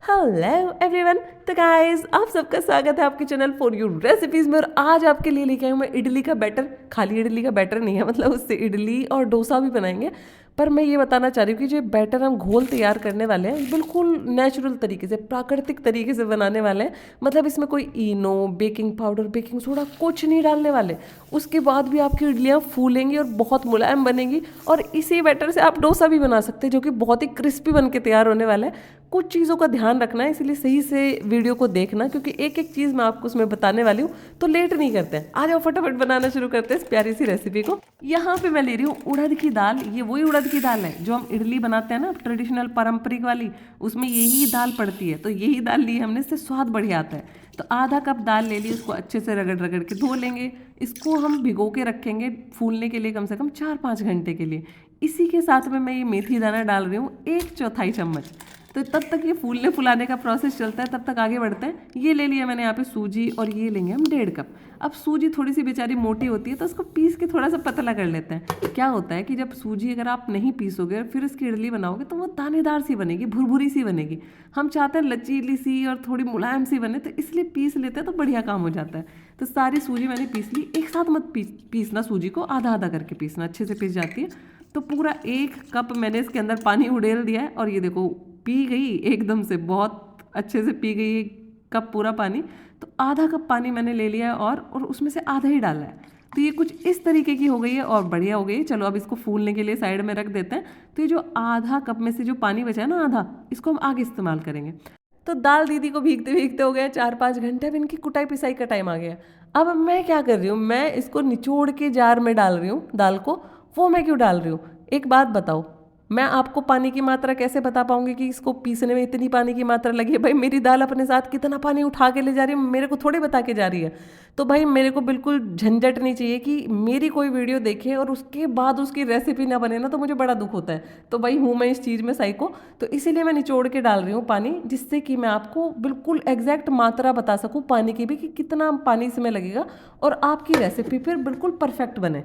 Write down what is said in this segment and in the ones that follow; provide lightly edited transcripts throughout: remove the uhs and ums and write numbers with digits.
Hello everyone. तो guys, आप सबका स्वागत है आपके चैनल फॉर यू रेसिपीज में। और आज आपके लिए लेके आई हूँ मैं इडली का बैटर। खाली इडली का बैटर नहीं है, मतलब उससे इडली और डोसा भी बनाएंगे। पर मैं ये बताना चाह रही हूँ कि जो बैटर हम घोल तैयार करने वाले हैं बिल्कुल नेचुरल तरीके से, प्राकृतिक तरीके से बनाने वाले हैं। मतलब इसमें कोई इनो, बेकिंग पाउडर, बेकिंग सोडा कुछ नहीं डालने वाले। उसके बाद भी आपकी इडलियाँ फूलेंगी और बहुत मुलायम बनेगी। और इसी बैटर से आप डोसा भी बना सकते हैं, जो कि बहुत ही क्रिस्पी बन के तैयार होने वाला है। कुछ चीज़ों का ध्यान रखना है, इसलिए सही से वीडियो को देखना, क्योंकि एक एक चीज़ मैं आपको उसमें बताने वाली हूँ। तो लेट नहीं करते हैं, आ जाओ फटाफट बनाना शुरू करते हैं इस प्यारी सी रेसिपी को। यहाँ पे मैं ले रही हूँ उड़द की दाल। ये वही उड़द की दाल है जो हम इडली बनाते हैं ना, ट्रेडिशनल पारंपरिक वाली, उसमें यही दाल पड़ती है। तो यही दाल ली हमने, इससे स्वाद बढ़िया आता है। तो आधा कप दाल ले ली, उसको अच्छे से रगड़ रगड़ के धो लेंगे। इसको हम भिगो के रखेंगे फूलने के लिए, कम से कम 4-5 घंटे के लिए। इसी के साथ में मैं ये मेथी दाना डाल रही हूँ 1/4 चम्मच। तो तब तक ये फूलने फुलाने का प्रोसेस चलता है, तब तक आगे बढ़ते हैं। ये ले लिया मैंने यहाँ पे सूजी, और ये लेंगे हम 1.5 कप। अब सूजी थोड़ी सी बेचारी मोटी होती है, तो उसको पीस के थोड़ा सा पतला कर लेते हैं। क्या होता है कि जब सूजी अगर आप नहीं पीसोगे और फिर इसकी इडली बनाओगे, तो वो दानेदार सी बनेगी, भुरभुरी सी बनेगी। हम चाहते हैं लचीली सी और थोड़ी मुलायम सी बने, तो इसलिए पीस लेते हैं तो बढ़िया काम हो जाता है। तो सारी सूजी मैंने पीस ली। एक साथ मत पीसना सूजी को, आधा आधा करके पीसना, अच्छे से पीस जाती है। तो पूरा 1 कप मैंने इसके अंदर पानी उड़ेल दिया है, और ये देखो पी गई एकदम से, बहुत अच्छे से पी गई 1 कप पूरा पानी। तो आधा कप पानी मैंने ले लिया है, और उसमें से आधा ही डाला है। तो ये कुछ इस तरीके की हो गई है और बढ़िया हो गई है। चलो अब इसको फूलने के लिए साइड में रख देते हैं। तो ये जो आधा कप में से जो पानी बचा है ना, आधा, इसको हम आगे इस्तेमाल करेंगे। तो दाल दीदी को भीगते भीगते हो गए 4-5 घंटे। अब इनकी कुटाई पिसाई का टाइम आ गया। अब मैं क्या कर रही हूँ, मैं इसको निचोड़ के जार में डाल रही हूँ दाल को। वो मैं क्यों डाल रही हूँ, एक बात बताओ। मैं आपको पानी की मात्रा कैसे बता पाऊंगी कि इसको पीसने में इतनी पानी की मात्रा लगी है? भाई मेरी दाल अपने साथ कितना पानी उठा के ले जा रही है, मेरे को थोड़े बता के जा रही है। तो भाई मेरे को बिल्कुल झंझट नहीं चाहिए कि मेरी कोई वीडियो देखे और उसके बाद उसकी रेसिपी ना बने ना, तो मुझे बड़ा दुख होता है। तो भाई हूँ मैं इस चीज़ में साइको। तो इसीलिए मैं निचोड़ के डाल रही हूँ पानी, जिससे कि मैं आपको बिल्कुल एग्जैक्ट मात्रा बता सकूँ पानी की भी, कि कितना पानी इसमें लगेगा और आपकी रेसिपी फिर बिल्कुल परफेक्ट बने।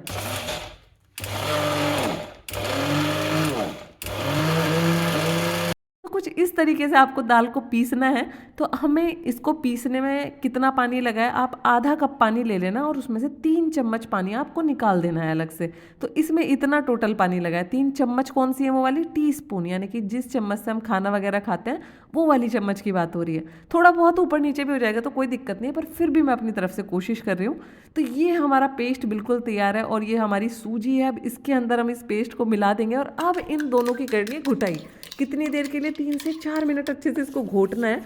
तो कुछ इस तरीके से आपको दाल को पीसना है। तो हमें इसको पीसने में कितना पानी लगा है, आप आधा कप पानी ले लेना, और उसमें से 3 चम्मच पानी आपको निकाल देना है अलग से। तो इसमें इतना टोटल पानी लगा है। 3 चम्मच कौन सी है, वो वाली टीस्पून, यानी कि जिस चम्मच से हम खाना वगैरह खाते हैं वो वाली चम्मच की बात हो रही है। थोड़ा बहुत ऊपर नीचे भी हो जाएगा तो कोई दिक्कत नहीं है, पर फिर भी मैं अपनी तरफ से कोशिश कर रही हूँ। तो ये हमारा पेस्ट बिल्कुल तैयार है, और ये हमारी सूजी है। अब इसके अंदर हम इस पेस्ट को मिला देंगे, और अब इन दोनों की करनी है घुटाई। कितनी देर के लिए, 3 से 4 मिनट अच्छे से इसको घोटना है।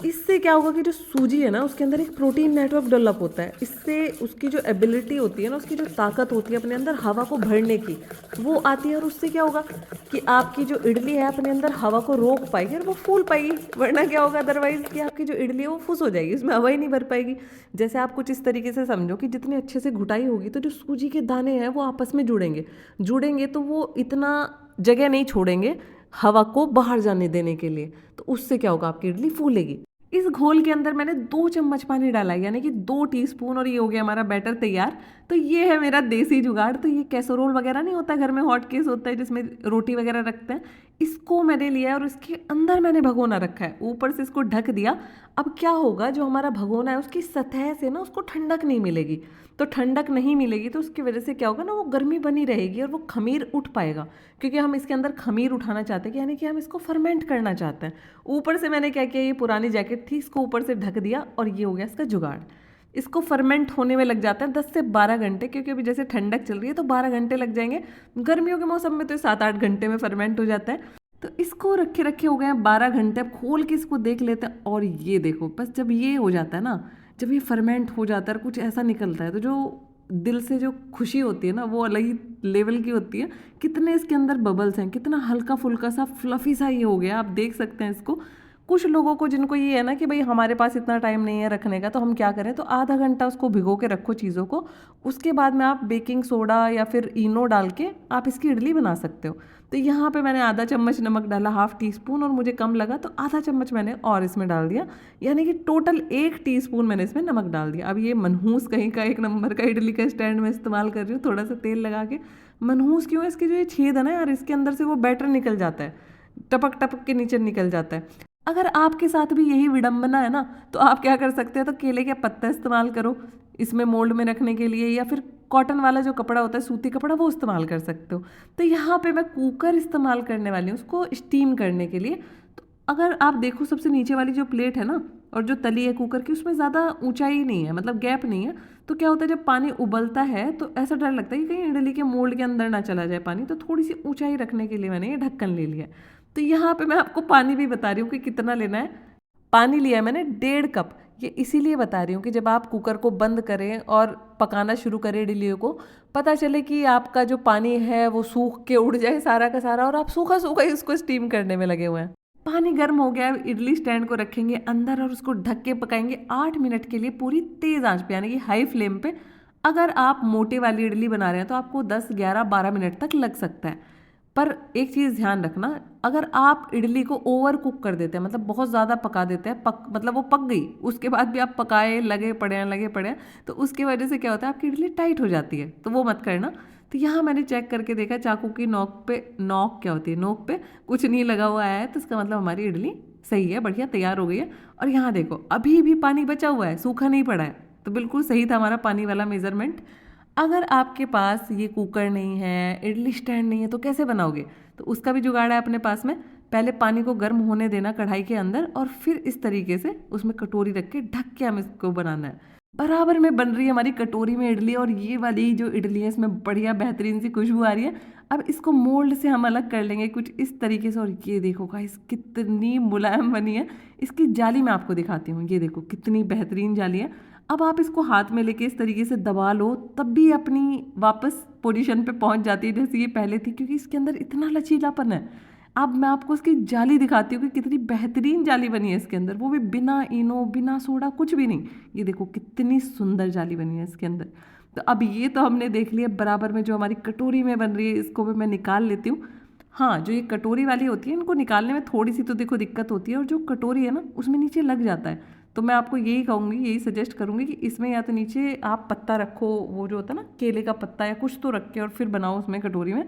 इससे क्या होगा कि जो सूजी है ना, उसके अंदर एक प्रोटीन नेटवर्क डेवलप होता है। इससे उसकी जो एबिलिटी होती है ना, उसकी जो ताकत होती है अपने अंदर हवा को भरने की, वो आती है। और उससे क्या होगा कि आपकी जो इडली है अपने अंदर हवा को रोक पाएगी और वो फूल पाएगी। वरना क्या होगा अदरवाइज, कि आपकी जो इडली है वो फुस हो जाएगी, उसमें हवा ही नहीं भर पाएगी। जैसे आप कुछ इस तरीके से समझो कि जितने अच्छे से घुटाई होगी, तो जो सूजी के दाने हैं वो आपस में जुड़ेंगे तो वो इतना जगह नहीं छोड़ेंगे हवा को बाहर जाने देने के लिए। तो उससे क्या होगा, आपकी इडली फूलेगी। इस घोल के अंदर मैंने 2 चम्मच पानी डाला है, यानी कि 2 टीस्पून, और ये हो गया हमारा बैटर तैयार। तो ये है मेरा देसी जुगाड़। तो ये कैसरोल वगैरह नहीं होता घर में, हॉट केस होता है जिसमें रोटी वगैरह रखते हैं, इसको मैंने लिया है और इसके अंदर मैंने भगोना रखा है। ऊपर से इसको ढक दिया। अब क्या होगा, जो हमारा भगोना है उसकी सतह से ना उसको ठंडक नहीं मिलेगी। तो ठंडक नहीं मिलेगी तो उसकी वजह से क्या होगा ना, वो गर्मी बनी रहेगी और वो खमीर उठ पाएगा। क्योंकि हम इसके अंदर खमीर उठाना चाहते हैं, कि यानी कि हम इसको फर्मेंट करना चाहते हैं। ऊपर से मैंने क्या किया, ये पुरानी जैकेट थी, इसको ऊपर से ढक दिया, और ये हो गया इसका जुगाड़। इसको फर्मेंट होने में लग जाता है 10 से 12 घंटे, क्योंकि अभी जैसे ठंडक चल रही है तो 12 घंटे लग जाएंगे। गर्मियों के मौसम में तो 7-8 घंटे में फर्मेंट हो जाता है। तो इसको रखे रखे हो गए हैं 12 घंटे। अब खोल के इसको देख लेते हैं, और ये देखो, बस जब ये हो जाता है ना, जब ये फर्मेंट हो जाता है, कुछ ऐसा निकलता है, तो जो दिल से जो खुशी होती है ना, वो अलग ही लेवल की होती है। कितने इसके अंदर बबल्स हैं, कितना हल्का फुल्का सा फ्लफी सा ये हो गया, आप देख सकते हैं इसको। कुछ लोगों को जिनको ये है ना कि भाई हमारे पास इतना टाइम नहीं है रखने का, तो हम क्या करें, तो आधा घंटा उसको भिगो के रखो चीज़ों को। उसके बाद में आप बेकिंग सोडा या फिर इनो डाल के आप इसकी इडली बना सकते हो। तो यहाँ पे मैंने आधा चम्मच नमक डाला, 1/2 टीस्पून, और मुझे कम लगा तो आधा चम्मच मैंने और इसमें डाल दिया, यानी कि टोटल 1 टीस्पून मैंने इसमें नमक डाल दिया। अब ये मनहूस कहीं का 1 नंबर का इडली का स्टैंड मैं इस्तेमाल कर रही हूँ, थोड़ा सा तेल लगा के। मनहूस क्यों है, इसके जो ये छेद है ना यार, इसके अंदर से वो बैटर निकल जाता है, टपक टपक के नीचे निकल जाता है। अगर आपके साथ भी यही विडंबना है ना, तो आप क्या कर सकते हैं, तो केले का पत्ता इस्तेमाल करो इसमें मोल्ड में रखने के लिए, या फिर कॉटन वाला जो कपड़ा होता है, सूती कपड़ा, वो इस्तेमाल कर सकते हो। तो यहाँ पे मैं कुकर इस्तेमाल करने वाली हूँ उसको स्टीम करने के लिए। तो अगर आप देखो सबसे नीचे वाली जो प्लेट है ना, और जो तली है कुकर की, उसमें ज़्यादा ऊंचाई नहीं है, मतलब गैप नहीं है। तो क्या होता है, जब पानी उबलता है तो ऐसा डर लगता है कि कहीं इडली के मोल्ड के अंदर ना चला जाए पानी, तो थोड़ी सी ऊंचाई रखने के लिए मैंने ये ढक्कन ले लिया। तो यहाँ पे मैं आपको पानी भी बता रही हूँ कि कितना लेना है। पानी लिया है मैंने 1.5 कप। ये इसीलिए बता रही हूँ कि जब आप कुकर को बंद करें और पकाना शुरू करें इडलियों को, पता चले कि आपका जो पानी है वो सूख के उड़ जाए सारा का सारा, और आप सूखा सूखा ही उसको स्टीम करने में लगे हुए हैं। पानी गर्म हो गया है, इडली स्टैंड को रखेंगे अंदर और उसको ढक के पकाएंगे 8 मिनट के लिए पूरी तेज आंच पे, यानी कि हाई फ्लेम पे। अगर आप मोटे वाली इडली बना रहे हैं तो आपको 10, 11, 12 मिनट तक लग सकता है। पर एक चीज़ ध्यान रखना, अगर आप इडली को ओवर कुक कर देते हैं, मतलब बहुत ज़्यादा पका देते हैं, मतलब वो पक गई, उसके बाद भी आप पकाए लगे पड़े हैं, तो उसकी वजह से क्या होता है, आपकी इडली टाइट हो जाती है, तो वो मत करना। तो यहाँ मैंने चेक करके देखा, चाकू की नोक पे, नोक क्या होती है, नोक पे कुछ नहीं लगा हुआ है, तो इसका मतलब हमारी इडली सही है, बढ़िया तैयार हो गई है। और यहाँ देखो अभी भी पानी बचा हुआ है, सूखा नहीं पड़ा है, तो बिल्कुल सही था हमारा पानी वाला मेजरमेंट। अगर आपके पास ये कुकर नहीं है, इडली स्टैंड नहीं है, तो कैसे बनाओगे, तो उसका भी जुगाड़ है अपने पास में। पहले पानी को गर्म होने देना कढ़ाई के अंदर, और फिर इस तरीके से उसमें कटोरी रख के ढक के हमें इसको बनाना है। बराबर में बन रही है हमारी कटोरी में इडली, और ये वाली जो इडली है इसमें बढ़िया बेहतरीन सी खुशबू आ रही है। अब इसको मोल्ड से हम अलग कर लेंगे कुछ इस तरीके से, और ये देखो गाइस कितनी मुलायम बनी है। इसकी जाली मैं आपको दिखाती हूँ, ये देखो कितनी बेहतरीन जाली है। अब आप इसको हाथ में लेके इस तरीके से दबा लो, तब भी अपनी वापस पोजीशन पे पहुंच जाती है जैसे ये पहले थी, क्योंकि इसके अंदर इतना लचीलापन है। अब मैं आपको इसकी जाली दिखाती हूँ कि कितनी बेहतरीन जाली बनी है इसके अंदर, वो भी बिना इनो बिना सोडा कुछ भी नहीं। ये देखो कितनी सुंदर जाली बनी है इसके अंदर। तो अब ये तो हमने देख लिया, बराबर में जो हमारी कटोरी में बन रही है इसको भी मैं निकाल लेती हूँ। हाँ, जो ये कटोरी वाली होती है इनको निकालने में थोड़ी सी तो देखो दिक्कत होती है, और जो कटोरी है ना उसमें नीचे लग जाता है। तो मैं आपको यही कहूँगी, यही सजेस्ट करूँगी कि इसमें या तो नीचे आप पत्ता रखो, वो जो होता है ना केले का पत्ता या कुछ तो रख के, और फिर बनाओ उसमें कटोरी में।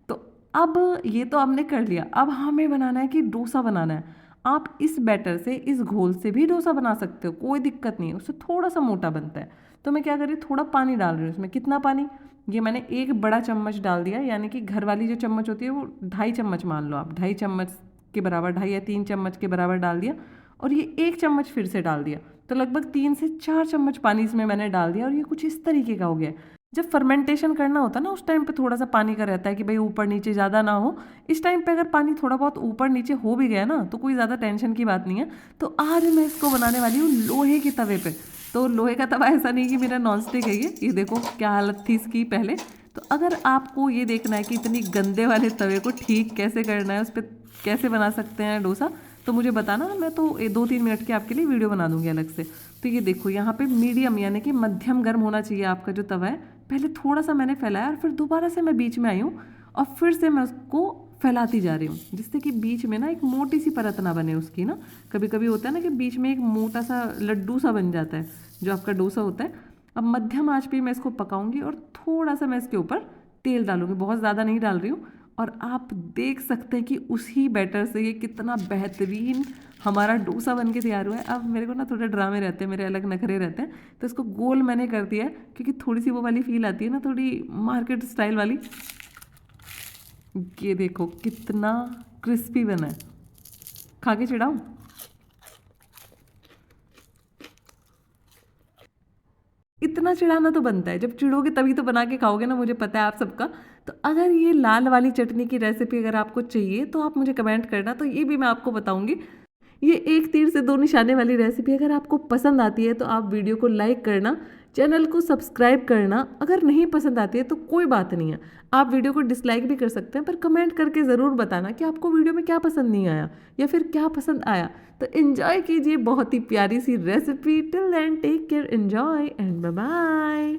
तो अब ये तो हमने कर लिया, अब हमें बनाना है कि डोसा बनाना है। आप इस बैटर से, इस घोल से भी डोसा बना सकते हो, कोई दिक्कत नहीं है, उससे थोड़ा सा मोटा बनता है। तो मैं क्या कर रही हूँ, थोड़ा पानी डाल रही हूँ इसमें। कितना पानी, ये मैंने 1 बड़ा चम्मच डाल दिया, यानी कि घर वाली जो चम्मच होती है वो 2.5 चम्मच मान लो आप, 2.5 चम्मच के बराबर, 2.5 या 3 चम्मच के बराबर डाल दिया। और ये 1 चम्मच फिर से डाल दिया, तो लगभग 3 से 4 चम्मच पानी इसमें मैंने डाल दिया, और ये कुछ इस तरीके का हो गया। जब फर्मेंटेशन करना होता है ना, उस टाइम पे थोड़ा सा पानी का रहता है कि भाई ऊपर नीचे ज़्यादा ना हो। इस टाइम पे अगर पानी थोड़ा बहुत ऊपर नीचे हो भी गया ना, तो कोई ज़्यादा टेंशन की बात नहीं है। तो आज मैं इसको बनाने वाली हूँ लोहे के तवे पे। तो लोहे का तवा ऐसा नहीं कि मेरा नॉन स्टिक है, ये देखो क्या हालत थी इसकी पहले। तो अगर आपको ये देखना है कि इतनी गंदे वाले तवे को ठीक कैसे करना है, उस पर कैसे बना सकते हैं डोसा, तो मुझे बताना, मैं तो 2-3 मिनट की आपके लिए वीडियो बना दूंगी अलग से। तो ये देखो यहाँ पे मीडियम यानी कि मध्यम गर्म होना चाहिए आपका जो तवा है। पहले थोड़ा सा मैंने फैलाया, और फिर दोबारा से मैं बीच में आई हूँ, और फिर से मैं उसको फैलाती जा रही हूँ, जिससे कि बीच में ना एक मोटी सी परत ना बने उसकी ना। कभी कभी होता है ना कि बीच में एक मोटा सा लड्डू सा बन जाता है जो आपका डोसा होता है। अब मध्यम आंच पे मैं इसको पकाऊंगी, और थोड़ा सा मैं इसके ऊपर तेल डालूंगी, बहुत ज़्यादा नहीं डाल रही हूँ। और आप देख सकते हैं कि उसी बैटर से ये कितना बेहतरीन हमारा डोसा बन के तैयार हुआ है। अब मेरे को ना थोड़े ड्रामे रहते हैं, मेरे अलग नखरे रहते हैं, तो इसको गोल मैंने कर दिया है, क्योंकि थोड़ी सी वो वाली फील आती है ना, थोड़ी मार्केट स्टाइल वाली। ये देखो कितना क्रिस्पी बना है, खा के चिढ़ाऊं। इतना चिढ़ाना तो बनता है, जब चिढ़ोगे तभी तो बना के खाओगे ना, मुझे पता है आप सबका। तो अगर ये लाल वाली चटनी की रेसिपी अगर आपको चाहिए तो आप मुझे कमेंट करना, तो ये भी मैं आपको बताऊंगी। ये एक तीर से दो निशाने वाली रेसिपी अगर आपको पसंद आती है तो आप वीडियो को लाइक करना, चैनल को सब्सक्राइब करना। अगर नहीं पसंद आती है तो कोई बात नहीं है, आप वीडियो को डिसलाइक भी कर सकते हैं, पर कमेंट करके ज़रूर बताना कि आपको वीडियो में क्या पसंद नहीं आया या फिर क्या पसंद आया। तो एंजॉय कीजिए बहुत ही प्यारी सी recipe. Till then take care, enjoy and bye bye.